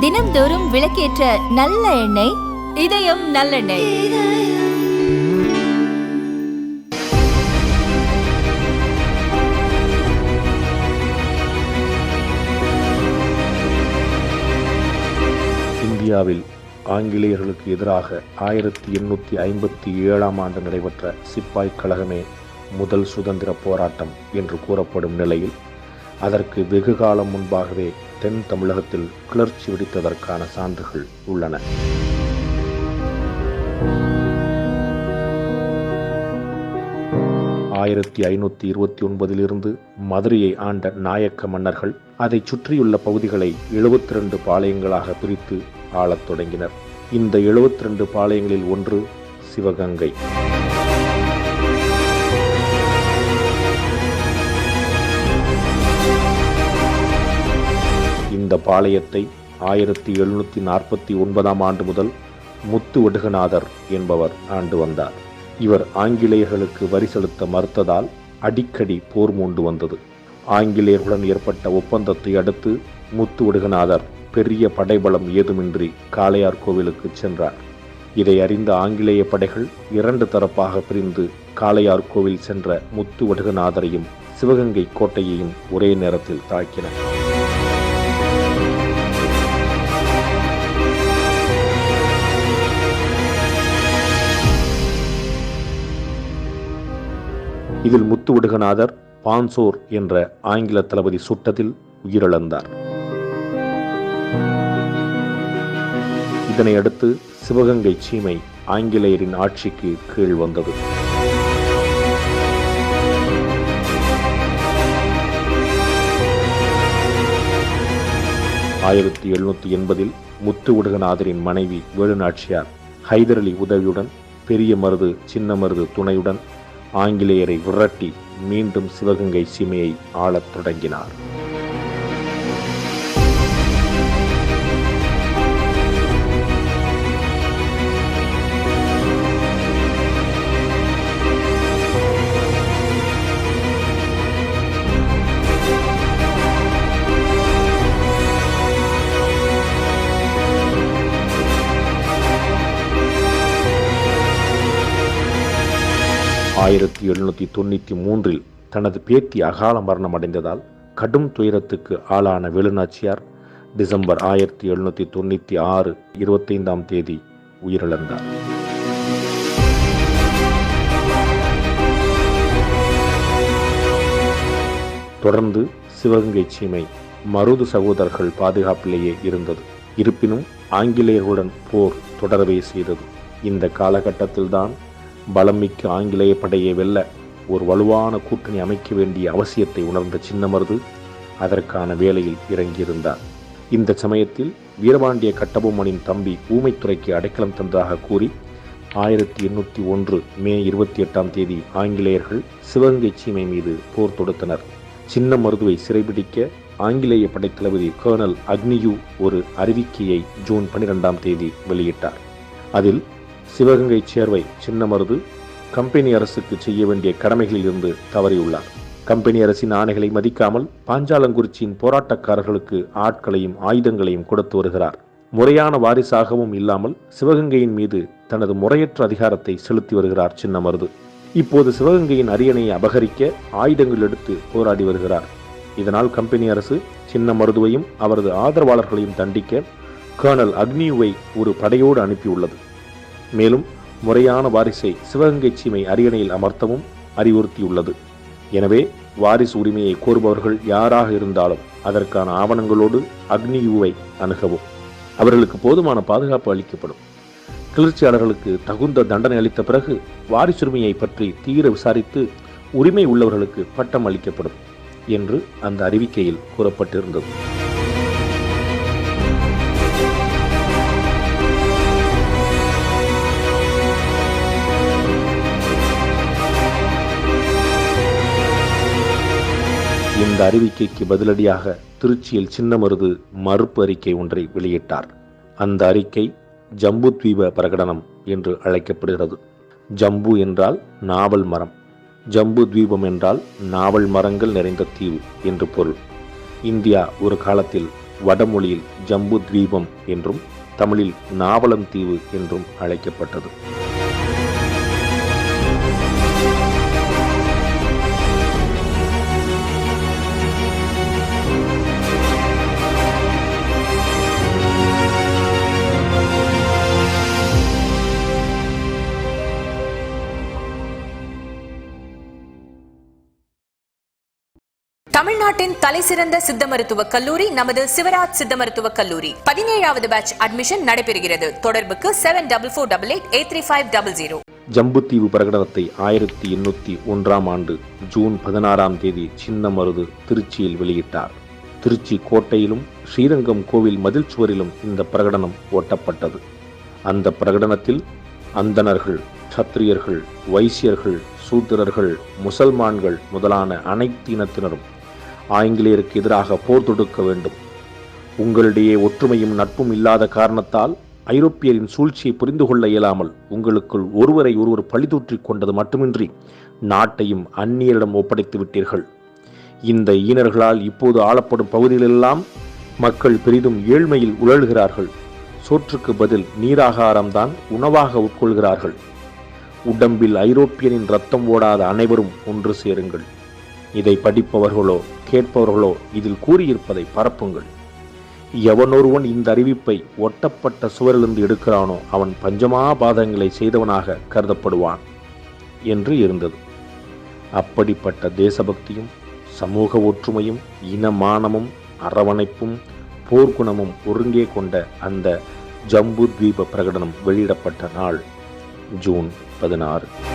தினம்தோறும் விளக்கேற்ற நல்ல எண்ணெய் இதயம் நல்லெண்ணெய். இந்தியாவில் ஆங்கிலேயர்களுக்கு எதிராக 1857 நடைபெற்ற சிப்பாய் கழகமே முதல் சுதந்திர போராட்டம் என்று கூறப்படும் நிலையில் அதற்கு வெகு காலம் முன்பாகவே தென் தமிழகத்தில் கிளர்ச்சி வெடித்ததற்கான சான்றுகள் உள்ளன. ஆயிரத்தி 529 மதுரையை ஆண்ட நாயக்க மன்னர்கள் அதை சுற்றியுள்ள பகுதிகளை 72 பாளையங்களாக பிரித்து ஆளத் தொடங்கினர். இந்த 72 பாளையங்களில் ஒன்று சிவகங்கை. இந்த பாளையத்தை 1749 முதல் முத்துவடுகநாதர் என்பவர் ஆண்டு வந்தார். இவர் ஆங்கிலேயர்களுக்கு வரி செலுத்த மறுத்ததால் அடிக்கடி போர் மூண்டு வந்தது. ஆங்கிலேயர்களுடன் ஏற்பட்ட ஒப்பந்தத்தை அடுத்து முத்துவடுகநாதர் பெரிய படைபலம் ஏதுமின்றி காளையார் கோவிலுக்கு சென்றார். இதை அறிந்த ஆங்கிலேய படைகள் 2 தரப்பாக பிரிந்து காளையார் கோவில் சென்ற முத்துவடுகநாதரையும் சிவகங்கை கோட்டையையும் ஒரே நேரத்தில் தாக்கின. இதில் முத்துவடுகநாதர் பான்சோர் என்ற ஆங்கில தளபதி சுட்டத்தில் உயிரிழந்தார். இதனையடுத்து சிவகங்கை சீமை ஆங்கிலேயரின் ஆட்சிக்கு கீழ் வந்தது. ஆயிரத்தி 1780 முத்துவடுகநாதரின் மனைவி வேலுநாச்சியார் ஹைதர் அலி உதவியுடன் பெரிய மருது சின்ன மருது துணையுடன் ஆங்கிலேயரை விரட்டி மீண்டும் சிவகங்கை சீமையை ஆளத் தொடங்கினார். ஆயிரத்தி 1793 தனது பேத்தி அகால மரணம் அடைந்ததால் கடும் துயரத்துக்கு ஆளான வேலுநாச்சியார் டிசம்பர் 1796 25 உயிரிழந்தார். தொடர்ந்து சிவகங்கை சீமை மருது சகோதரர்கள் பாதுகாப்பிலேயே இருந்தது. இருப்பினும் ஆங்கிலேயர்களுடன் போர் தொடரவே செய்தது. இந்த காலகட்டத்தில்தான் பலமிக்க ஆங்கிலேய படையை வெல்ல ஒரு வலுவான கூட்டணி அமைக்க வேண்டிய அவசியத்தை உணர்ந்த சின்ன மருது அதற்கான வேலையில் இறங்கியிருந்தார். இந்த சமயத்தில் வீரபாண்டிய கட்டபொம்மனின் தம்பி ஊமைத்துறைக்கு அடைக்கலம் தந்ததாக கூறி 1801 மே 28 ஆங்கிலேயர்கள் சிவகங்கை சீமை மீது போர் தொடுத்தனர். சின்ன மருதுவை சிறைபிடிக்க ஆங்கிலேய படைத்தளபதி கர்னல் அக்னியூ ஒரு அறிவிக்கையை ஜூன் 12 வெளியிட்டார். அதில் சிவகங்கை சேர்வை சின்ன மருது கம்பெனி அரசுக்கு செய்ய வேண்டிய கடமைகளில் இருந்து தவறியுள்ளார். கம்பெனி அரசின் ஆணைகளை மதிக்காமல் பாஞ்சாலங்குறிச்சியின் போராட்டக்காரர்களுக்கு ஆட்களையும் ஆயுதங்களையும் கொடுத்து வருகிறார். முறையான வாரிசாகவும் இல்லாமல் சிவகங்கையின் மீது தனது முறையற்ற அதிகாரத்தை செலுத்தி வருகிறார் சின்ன மருது. இப்போது சிவகங்கையின் அரியணையை அபகரிக்க ஆயுதங்கள் எடுத்து போராடி வருகிறார். இதனால் கம்பெனி அரசு சின்ன மருதுவையும் அவரது ஆதரவாளர்களையும் தண்டிக்க கர்னல் அக்னியூவை ஒரு படையோடு அனுப்பியுள்ளது. மேலும் முறையான வாரிசை சிவகங்கை சீமை அரியணையில் அமர்த்தவும் அறிவுறுத்தியுள்ளது. எனவே வாரிசு உரிமையை கோருபவர்கள் யாராக இருந்தாலும் அதற்கான ஆவணங்களோடு அக்னியூவை அணுகவும். அவர்களுக்கு போதுமான பாதுகாப்பு அளிக்கப்படும். கிளர்ச்சியாளர்களுக்கு தகுந்த தண்டனை அளித்த பிறகு வாரிசுரிமையை பற்றி தீர விசாரித்து உரிமை உள்ளவர்களுக்கு பட்டம் அளிக்கப்படும் என்று அந்த அறிவிக்கையில் கூறப்பட்டிருந்தது. இந்த அறிவிக்கைக்கு பதிலடியாக திருச்சியில் சின்ன மருது மறுப்பு அறிக்கை ஒன்றை வெளியிட்டார். அந்த அறிக்கை ஜம்புத்வீப பிரகடனம் என்று அழைக்கப்படுகிறது. ஜம்பு என்றால் நாவல் மரம், ஜம்பு தீபம் என்றால் நாவல் மரங்கள் நிறைந்த தீவு என்று பொருள். இந்தியா ஒரு காலத்தில் வடமொழியில் ஜம்பு தீபம் என்றும் தமிழில் நாவலந்தீவு என்றும் அழைக்கப்பட்டது. தமிழ்நாட்டின் தலைசிறந்த சித்த மருத்துவ கல்லூரி நமது சிவராஜ் சித்த மருத்துவ கல்லூரி 17வது பேட்ச் அட்மிஷன் நடைபெறுகிறது. தொடர்புக்கு 7488835500. ஜம்புத்தீவு பிரகடனத்தை 1801 ஆண்டு ஜூன் 16 சின்னமருது திருச்சியில் வெளியிட்டார். திருச்சி கோட்டையிலும் ஸ்ரீரங்கம் கோவில் மதில் சுவரிலும் இந்த பிரகடனம் ஓட்டப்பட்டது. அந்த பிரகடனத்தில் அந்தணர்கள், சத்திரியர்கள், வைசியர்கள், சூத்திரர்கள், முசல்மான்கள் முதலான அனைத்து இனத்தினரும் ஆங்கிலேயருக்கு எதிராக போர் தொடுக்க வேண்டும். உங்களிடையே ஒற்றுமையும் நட்பும் இல்லாத காரணத்தால் ஐரோப்பியரின் சூழ்ச்சியை புரிந்து கொள்ள இயலாமல் உங்களுக்குள் ஒருவரை ஒருவர் பழிதூற்றிக் கொண்டது மட்டுமின்றி நாட்டையும் அந்நியரிடம் ஒப்படைத்து விட்டீர்கள். இந்த ஈனர்களால் இப்போது ஆளப்படும் பகுதிகளெல்லாம் மக்கள் பெரிதும் ஏழ்மையில் உழல்கிறார்கள். சோற்றுக்கு பதில் நீராகாரம்தான் உணவாக உட்கொள்கிறார்கள். உடம்பில் ஐரோப்பியனின் ரத்தம் ஓடாத அனைவரும் ஒன்று சேருங்கள். இதை படிப்பவர்களோ கேட்பவர்களோ இதில் கூறியிருப்பதை பரப்புங்கள். எவனொருவன் இந்த அறிவிப்பை ஒட்டப்பட்ட சுவரிலிருந்து எடுக்கிறானோ அவன் பஞ்சமாபாதங்களை செய்தவனாக கருதப்படுவான் என்று இருந்தது. அப்படிப்பட்ட தேசபக்தியும் சமூக ஒற்றுமையும் இனமானமும் அரவணைப்பும் போர்க்குணமும் ஒருங்கே கொண்ட அந்த ஜம்பு தீப பிரகடனம் வெளியிடப்பட்ட நாள் ஜூன் 16.